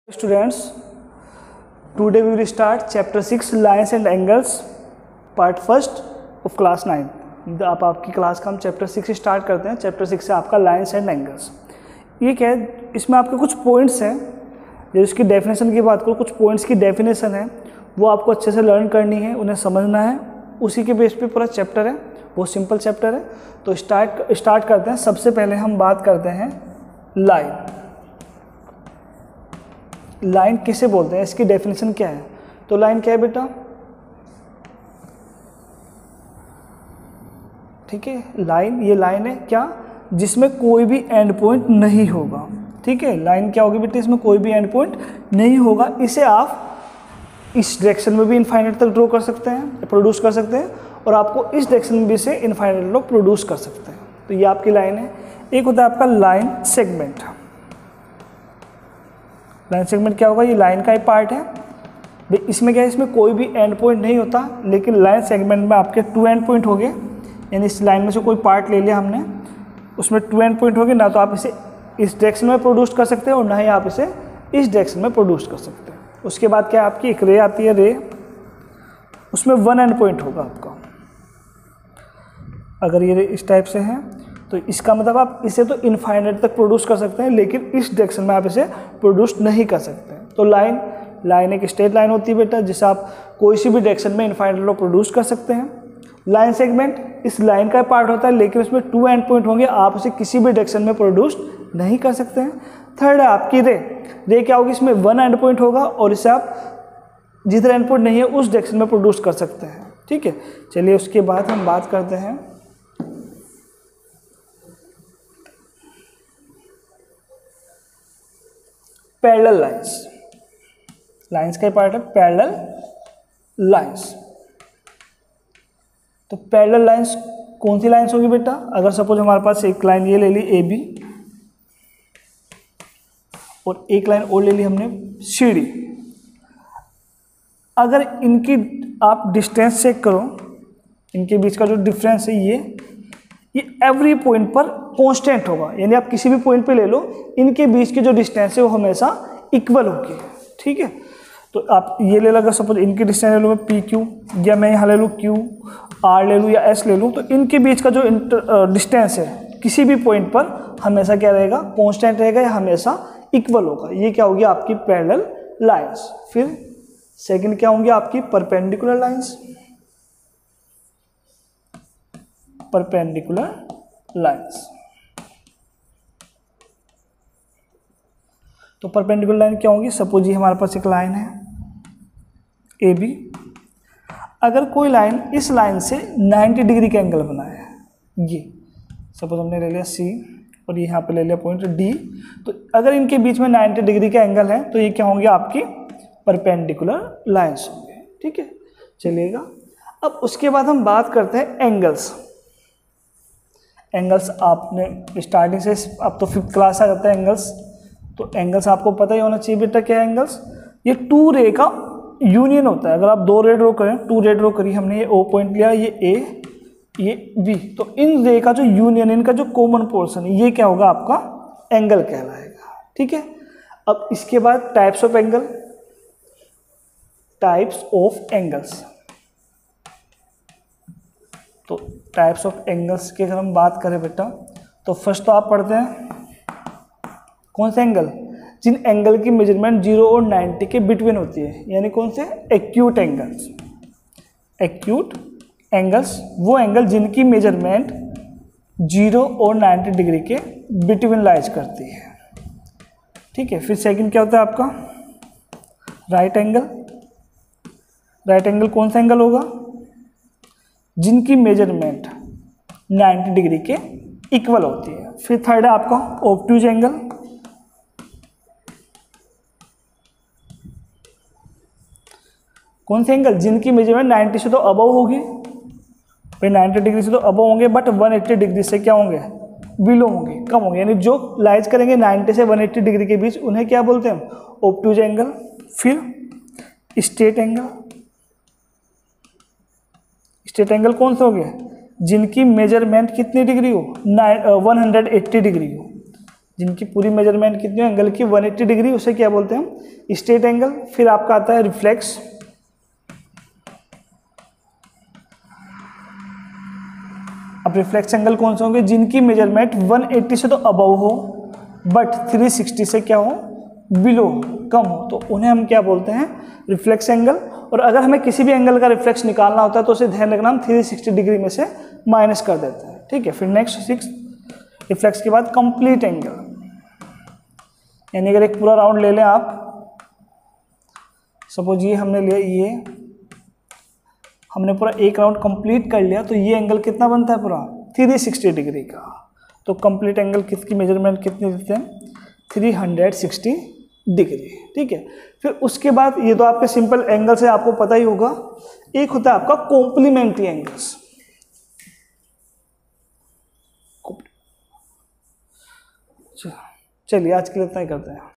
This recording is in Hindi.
Students, today we will start chapter 6 lines and angles part first of class 9. आप आपकी क्लास का हम चैप्टर 6 स्टार्ट करते हैं। चैप्टर 6 से आपका लाइन्स एंड एंगल्स। ये क्या है, इसमें आपके कुछ पॉइंट्स हैं। जो इसकी डेफिनेशन की बात करूँ, कुछ पॉइंट्स की डेफिनेशन है, वो आपको अच्छे से लर्न करनी है, उन्हें समझना है। उसी के बेस पे पूरा चैप्टर है, बहुत सिंपल चैप्टर है। तो स्टार्ट करते हैं। सबसे पहले हम बात करते हैं लाइन। लाइन किसे बोलते हैं, इसकी डेफिनेशन क्या है? तो लाइन क्या है बेटा? ठीक है, लाइन, ये लाइन है क्या, जिसमें कोई भी एंड पॉइंट नहीं होगा। ठीक है, लाइन क्या होगी बेटा? इसमें कोई भी एंड पॉइंट नहीं होगा। इसे आप इस डायरेक्शन में भी इनफाइनाइट तक ड्रॉ कर सकते हैं, प्रोड्यूस कर सकते हैं, और आपको इस डायरेक्शन में भी इसे इनफाइनाइट तक प्रोड्यूस कर सकते हैं। तो ये आपकी लाइन है। एक होता है आपका लाइन सेगमेंट। लाइन सेगमेंट क्या होगा? ये लाइन का ही पार्ट है। इसमें क्या है, इसमें कोई भी एंड पॉइंट नहीं होता, लेकिन लाइन सेगमेंट में आपके 2 एंड पॉइंट हो गए। यानी इस लाइन में से कोई पार्ट ले लिया हमने, उसमें 2 एंड पॉइंट हो गए। ना तो आप इसे इस डायरेक्शन में प्रोड्यूस कर सकते हैं, और ना ही आप इसे इस डायरेक्शन में प्रोड्यूस कर सकते हैं। उसके बाद क्या आपकी एक रे आती है, रे, उसमें 1 एंड पॉइंट होगा आपका। अगर ये रे इस टाइप से है, तो इसका मतलब आप इसे तो इनफाइनाइट तक प्रोड्यूस कर सकते हैं, लेकिन इस डायरेक्शन में आप इसे प्रोड्यूस नहीं कर सकते हैं। तो लाइन एक स्ट्रेट लाइन होती है बेटा, जिसे आप कोई सी भी डायरेक्शन में इनफाइनाइट तक प्रोड्यूस कर सकते हैं। लाइन सेगमेंट इस लाइन का पार्ट होता है, लेकिन उसमें 2 एंड पॉइंट होंगे, आप इसे किसी भी डायरेक्शन में प्रोड्यूस नहीं कर सकते हैं। थर्ड है आपकी रे। रे क्या होगी? इसमें 1 एंड पॉइंट होगा, और इसे आप जिधर एंड पॉइंट नहीं है उस डायरेक्शन में प्रोड्यूस कर सकते हैं। ठीक है, चलिए उसके बाद हम बात करते हैं पैरेलल लाइंस। लाइंस का पार्ट है पैरेलल लाइंस। तो पैरेलल लाइंस कौन सी लाइंस होगी बेटा? अगर सपोज हमारे पास एक लाइन ये ले ली ए बी, और एक लाइन और ले ली हमने सी डी। अगर इनकी आप डिस्टेंस चेक करो, इनके बीच का जो डिफरेंस है, ये एवरी पॉइंट पर कांस्टेंट होगा। यानी आप किसी भी पॉइंट पे ले लो, इनके बीच की जो डिस्टेंस है वो हमेशा इक्वल होगी। ठीक है, तो आप ये ले लो, अगर सपोज इनकी डिस्टेंस ले लो मैं पी क्यू, या मैं यहाँ ले लूँ क्यू आर ले लूँ या एस ले लूँ, तो इनके बीच का जो डिस्टेंस है किसी भी पॉइंट पर हमेशा क्या रहेगा? कांस्टेंट रहेगा, या हमेशा इक्वल होगा। ये क्या होगी? आपकी पैरेलल लाइंस। फिर सेकंड क्या होंगी? आपकी परपेंडिकुलर लाइंस। Perpendicular lines. तो परपेंडिकुलर लाइन क्या होगी? सपोज ये हमारे पास एक लाइन है ए बी। अगर कोई लाइन इस लाइन से 90 डिग्री का एंगल बनाए, ये सपोज हमने ले लिया सी, और यहाँ पे ले लिया पॉइंट डी, तो अगर इनके बीच में 90 डिग्री का एंगल है, तो ये क्या होंगे? आपकी परपेंडिकुलर लाइंस होंगे। ठीक है, चलिएगा। अब उसके बाद हम बात करते हैं एंगल्स। एंगल्स आपने स्टार्टिंग से, अब तो 5th क्लास आ जाता है एंगल्स, तो एंगल्स आपको पता ही होना चाहिए बेटा क्या है एंगल्स। ये 2 रे का यूनियन होता है। अगर आप 2 रे ड्रॉ करें, 2 रे ड्रॉ करी हमने, ये O पॉइंट लिया, ये ए, ये बी, तो इन रे का जो यूनियन, इनका जो कॉमन पोर्शन है, ये क्या होगा? आपका एंगल कहलाएगा। ठीक है, अब इसके बाद types of angle. Types of angles, तो टाइप्स ऑफ एंगल्स की अगर हम बात करें बेटा, तो फर्स्ट तो आप पढ़ते हैं कौन से एंगल? जिन एंगल की मेजरमेंट 0 और 90 के बिटवीन होती है। यानी कौन से? Acute angles. एक्यूट एंगल्स वो एंगल जिनकी मेजरमेंट 0 और 90 डिग्री के बिटवीन लाइज करती है। ठीक है, फिर सेकंड क्या होता है आपका? Right angle. राइट एंगल कौन सा एंगल होगा? जिनकी मेजरमेंट 90 डिग्री के इक्वल होती है। फिर थर्ड है आपका ऑब्ट्यूज एंगल। कौन से एंगल? जिनकी मेजरमेंट 90 से तो अबव होगी, फिर 90 डिग्री से तो अबव होंगे, बट 180 डिग्री से क्या होंगे? बिलो होंगे, कम होंगे। यानी जो लाइज करेंगे 90 से 180 डिग्री के बीच, उन्हें क्या बोलते हैं? Obtuse angle. फिर स्ट्रेट एंगल। स्ट्रेट एंगल कौन से हो गए? जिनकी मेजरमेंट कितनी डिग्री हो? 180 डिग्री हो। जिनकी पूरी मेजरमेंट कितनी हो एंगल की 180 डिग्री, उसे क्या बोलते हैं स्ट्रेट एंगल। फिर आपका आता है रिफ्लेक्स। अब रिफ्लेक्स एंगल कौन से होंगे, जिनकी मेजरमेंट 180 से तो अबव हो बट 360 से क्या हो बिलो कम हो, तो उन्हें हम क्या बोलते हैं रिफ्लेक्स एंगल। और अगर हमें किसी भी एंगल का रिफ्लेक्स निकालना होता है तो उसे ध्यान रखना हम 360 डिग्री में से माइनस कर देते हैं, ठीक है। फिर नेक्स्ट 6 रिफ्लेक्स के बाद कंप्लीट एंगल, यानी अगर एक पूरा राउंड ले लें आप, सपोज ये हमने लिया, ये हमने पूरा एक राउंड कंप्लीट कर लिया, तो ये एंगल कितना बनता है पूरा 360 डिग्री का। तो कंप्लीट एंगल किसकी मेजरमेंट कितनी देते हैं 360 डिग्री, ठीक है। फिर उसके बाद ये तो आपके सिंपल एंगल से आपको पता ही होगा, एक होता है आपका कॉम्प्लीमेंट्री एंगल्स। चलिए आज के लिए इतना ही करते हैं।